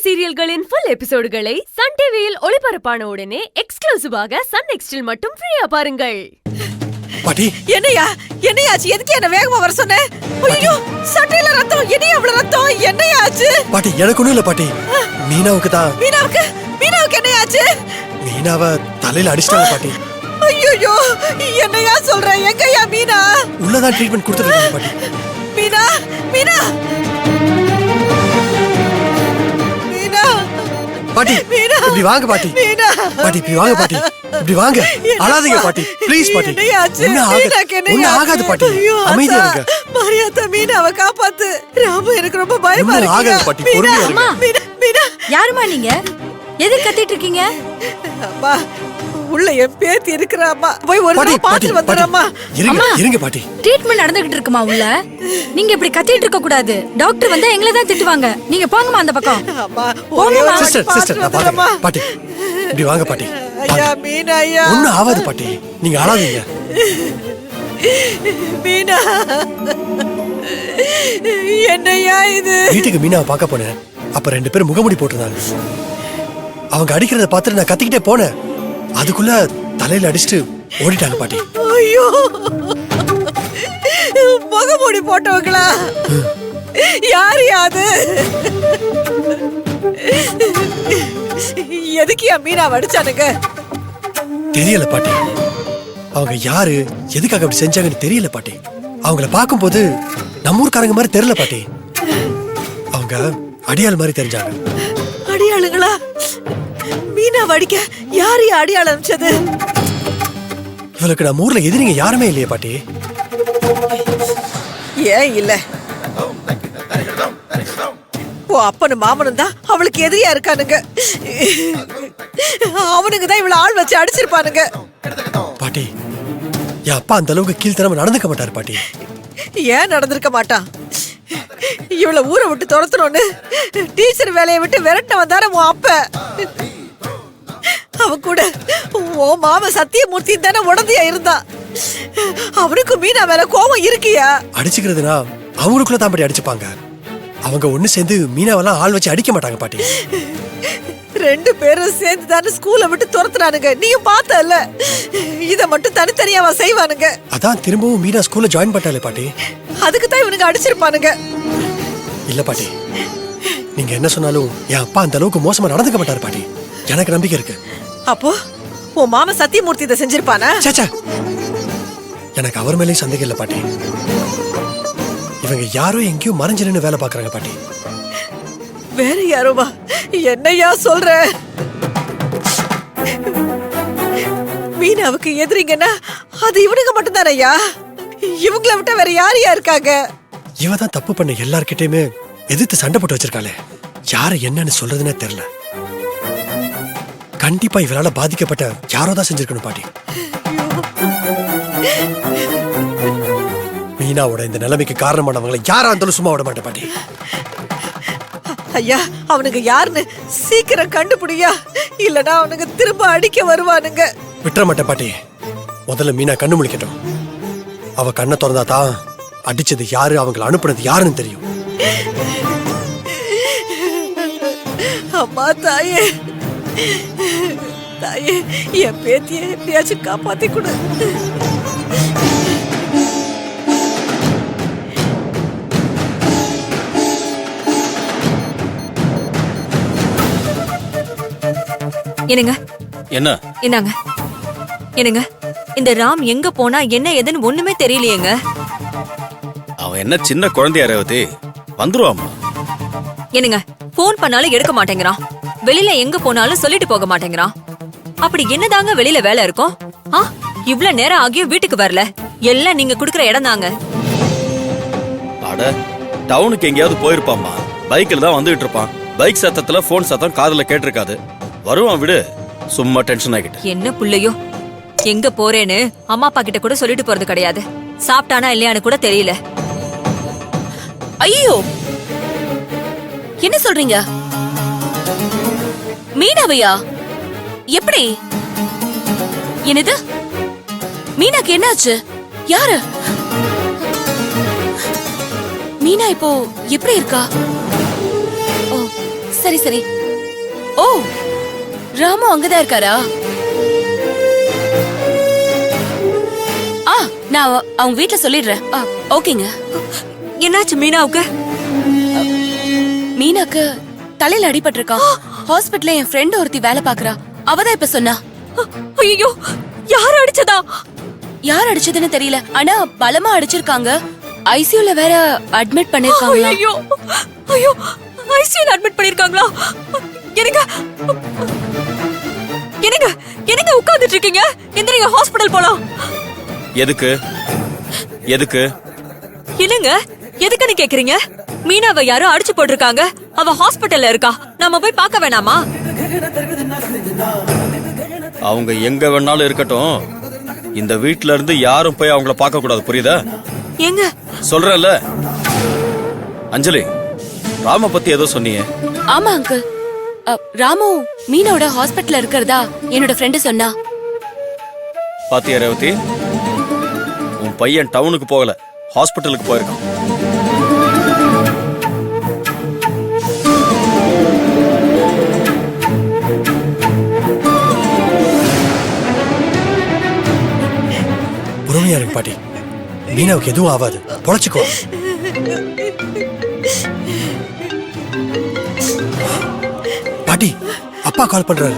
சீரியல்களின் full எபிசோடுகளை Sun டிவியில் ஒளிபரப்பான உடனே எக்ஸ்க்ளூசிவாக சன் நெக்ஸ்டில் மட்டும் ஃப்ரீயா பாருங்கள். பாட்டி என்னையா என்னையாச்சு? எதுக்கு என்ன வேகமா வர சொன்ன? ஐயோ சட்டையில ரத்தம், என்ன அவ்வளவு ரத்தம்? என்னையாச்சு? பாட்டி எனக்கு ஒண்ணும் இல்ல பாட்டி. மீனாவுக்கு தான். மீனாவுக்கு என்னையாச்சு? மீனாவை தலையில அடிச்சிட்டாங்க பாட்டி. ஐயோ என்னையா சொல்ற? எங்கயா மீனா? உள்ளதான் ட்ரீட்மெண்ட் கொடுத்துருக்காங்க பாட்டி. மீனா மீனா மீனா பாட்டி இப்படி வாங்க பாட்டி. பாட்டி இப்படி வாங்க பாட்டி. இப்படி வாங்க. அழாதீங்க பாட்டி. ப்ளீஸ் பாட்டி. ஒண்ணு ஆகாது பாட்டி. அமைதியா இருங்க. மரியாதை மீனாவை காப்பாத்து. ராமு எனக்கு ரொம்ப பயமா இருக்கு. ஆகாது பாட்டி. பொறுமையா இருங்க. மீனா யாருமா நீங்க? எதுக்கு கத்திட்டு இருக்கீங்க? அம்மா உள்ள என் பேத்தி இருக்குறாமா. போய் ஒரு தடவை பாத்துட்டு வந்துறமா. இருங்க பாட்டி. ட்ரீட்மென்ட் நடந்துகிட்டு இருக்குமா உள்ள? நீங்க இப்படி கத்திட்டு இருக்க கூடாது. டாக்டர் வந்தா எங்களை தான் திட்டுவாங்க. நீங்க போங்கமா அந்த பக்கம். அம்மா சிஸ்டர் நான் பாத்துறேன். பாட்டி இப்படி வாங்க பாட்டி. ஐயா மீனா ஐயா. ஒண்ணு ஆகாது பாட்டி. நீங்க அழாதீங்க. மீனா என்னையா இது? வீட்டுக்கு மீனாவை பார்க்க போனேன். அப்ப 2 பேரும் முகமூடி போட்டிருந்தாங்க. அவங்க அடிக்கிறத பார்த்துட்டு நான் கத்திக்கிட்டே போனேன். அதுக்குள்ள தலையில அடிச்சுட்டு ஓடிட்டாங்க பாட்டி. ஐயோ முகமூடி போட்டவங்களா? யாரு அது? எதுக்கு மீனா அடிச்சானுங்க? தெரியல பாட்டி. அவங்க யாரு எதுக்காக அப்படி செஞ்சாங்கன்னு தெரியல பாட்டி. அவங்கள பார்க்கும்போது நம்ம ஊர்க்காரங்க மாதிரி தெரியல பாட்டி. அவங்க அடியாள் மாதிரி தெரிஞ்சாங்க. அடியாளுங்களா? மீனா வடிக்க யாரு அடியாள் அனுப்பிச்சது? இவளுக்கு நம்ம ஊர்ல எதிரிங்க யாருமே இல்லையே பாட்டி. ஏன் இல்ல? ஓ அப்பனும் மாமனும் தான் அவளுக்கு எதிரியா இருக்கானுங்க. அவனுங்க தான் இவள ஆள் வச்சு அடிச்சிருப்பானுங்க. பாட்டி என் அப்பா அந்த அளவுக்கு கீழ்த்தனமா நடந்துக்க மாட்டாரு பாட்டி. ஏன் நடந்திருக்க மாட்டான்? இவள ஊரை விட்டு துரத்தணும்னு டீச்சர் வேலையை விட்டு விரட்ட வந்தார உன் அப்ப. அவன் கூட ஓ மாம சத்தியமூர்த்தி தானே உடந்தையா இருந்தா. அவனுக்கு மீனா மேல கோபம் இருக்கியா? அடிச்சுக்கிறதுனா அவங்களுக்குள்ள தான் பாட்டி அடிச்சுப்பாங்க. அவங்க ஒண்ணு சேர்ந்து மீனாவெல்லாம் ஆள் வச்சு அடிக்க மாட்டாங்க பாட்டி. 2 பேரும் சேர்ந்து தானே ஸ்கூலை விட்டு துரத்துறானுங்க. நீயும் பார்த்தல. இத மட்டும் தனித்தனியாவா செய்வானுங்க? அதான் திரும்பவும் மீனா ஸ்கூல்ல ஜாயின் பண்ணாலே பாட்டி. அதுக்கு தான் இவனுங்க அடிச்சிருப்பானுங்க. இல்ல பாட்டி, நீங்க என்ன சொன்னாலும் என் அப்பா அந்த அளவுக்கு மோசமா நடந்துக்க மாட்டாரு பாட்டி. எனக்கு நம்பிக்கை இருக்கு. அப்போ உன் மாமா சத்தியமூர்த்தி இதை செஞ்சிருப்பானா? சேச்சா, எனக்கு அவர் மேலேயும் சந்தேகம் இல்ல பாட்டி. இவங்க யாரோ எங்கேயோ மறைஞ்சு நின்னு வேலை பாக்குறாங்க பாட்டி. வேற யாரோவா? என்னையா சொல்ற? மீனாவுக்கு எதிரிங்கன்னா அது இவனுங்க மட்டும் தானையா? இவங்கள விட்ட வேற யாரையா இருக்காங்க? இவ தான் தப்பு பண்ண எல்லார்கிட்டயுமே எதிர்த்து சண்டை போட்டு வச்சிருக்காளே. யாரு என்னன்னு சொல்றதுன்னே தெரியல. கண்டிப்பா இவரால பாதிக்கப்பட்ட யாரோ தான் செஞ்சிருக்கணும் பாட்டி. மீனாவோட இந்த நிலைமைக்கு காரணமானவங்களை யாரா இருந்தாலும் சும்மா விட மாட்டேன் பாட்டி. ஐயா அவனுக்கு யாருன்னு சீக்கிரம் கண்டுபிடியா, இல்லனா அவனுக்கு திரும்ப அடிக்க வருவானுங்க. விட்டுற மாட்டேன் பாட்டி. முதல்ல மீனா கண்ணு முழிக்கட்டும். அவ கண்ணை திறந்தா தான் அடிச்சது யாரு, அவங்களை அனுப்புனது யாருன்னு தெரியும். அம்மா தாயே, தாயே என் பேத்தியை எப்படியாச்சும் காப்பாத்தி கொடு. என்னங்க? என்ன? என்னங்க? என்னங்க? இந்த ராம் எங்க போனா என்ன ஏதுன்னு ஒண்ணுமே தெரியலையேங்க. அவன் என்ன சின்ன குழந்தையா ரேவதி? வந்துருவாமா. என்னங்க? போன் பண்ணாலும் எடுக்க மாட்டேங்கிறான். வெளியில எங்க போனாலும் சொல்லிட்டு போக மாட்டேங்கிறான். அப்படி என்னதாங்க வெளியில வேலை இருக்கும்? இவ்வளவு நேரம் ஆகியும் வீட்டுக்கு வரல. எல்லாம் நீங்க குடுக்கற இடம் தாங்க. அட, டவுனுக்கு எங்கேயாவது போயிருப்பாமா. பைக்ல தான் வந்துகிட்டு இருப்பான். பைக் சத்தத்துல போன் சத்தம் காதுல கேட்டிருக்காது. வருவான் விடு. சும்மா டென்ஷன் ஆகிட்டு. என்ன புள்ளையோ, எங்க போறேன்னு அம்மா அப்பா கிட்ட கூட சொல்லிட்டு போறது கிடையாது. சாப்பிட்டானா இல்லையான்னு கூட தெரியல. ஐயோ, என்ன சொல்றீங்க? மீனாவையா? எப்படி? என்னது? மீனாக்கு என்னாச்சு? யாரு? மீனா இப்போ எப்படி இருக்கா? சரி சரி. ஓ, ராமு அங்கதான் இருக்காரா? நான் அவங்க வீட்ல சொல்லிடுறேன். ஓகேங்க. என்னாச்சு மீனாவுக்கு? மீனாக்கு தலையில அடிபட்டிருக்கா. ஹாஸ்பிடல்ல என் ஃப்ரெண்ட் ஒருத்தி வேலை பாக்குறா. அவதான் இப்ப சொன்னா. ஐயோ, யார் அடிச்சதா? யார் அடிச்சதுன்னு தெரியல, ஆனா பலமா அடிச்சிருக்காங்க. ஐசியூல வேற அட்மிட் பண்ணிருக்காங்க. ஐயோ ஐயோ, ஐசியூல அட்மிட் பண்ணிருக்காங்களா? என்னங்க என்னங்க என்னங்க உட்கார்ந்துட்டு இருக்கீங்க? எந்திரிங்க, ஹாஸ்பிடல் போலாம். எதுக்கு எதுக்கு என்னங்க எதுக்குன்னு கேக்குறீங்க? மீனாவை யாரோ அடிச்சு போட்டிருக்காங்க. அவ ஹாஸ்பிடல்ல இருக்கா. நாம போய் பார்க்க வேணாமா? அவங்க எங்க வேணாலும் இருக்கட்டும், இந்த வீட்ல இருந்து யாரும் போய் அவங்கள பார்க்க கூடாது, புரியுதா? எங்க சொல்றேன்ல. அஞ்சலி, ராம பத்தி ஏதோ சொன்னீங்க. ஆமா அங்கிள், ராமு மீனோட ஹாஸ்பிடல்ல இருக்கிறதா என்னோட ஃப்ரெண்டு சொன்னா. பாத்தியா ரேவதி, உன் பையன் டவுனுக்கு போகல, ஹாஸ்பிட்டலுக்கு போயிருக்கான். பொறுமையா இருக்கு பாட்டி. மீனாவுக்கு எதுவும் ஆகாது, பொழைச்சுக்கோ. பாட்டி, அப்பா கால் பண்றாரு.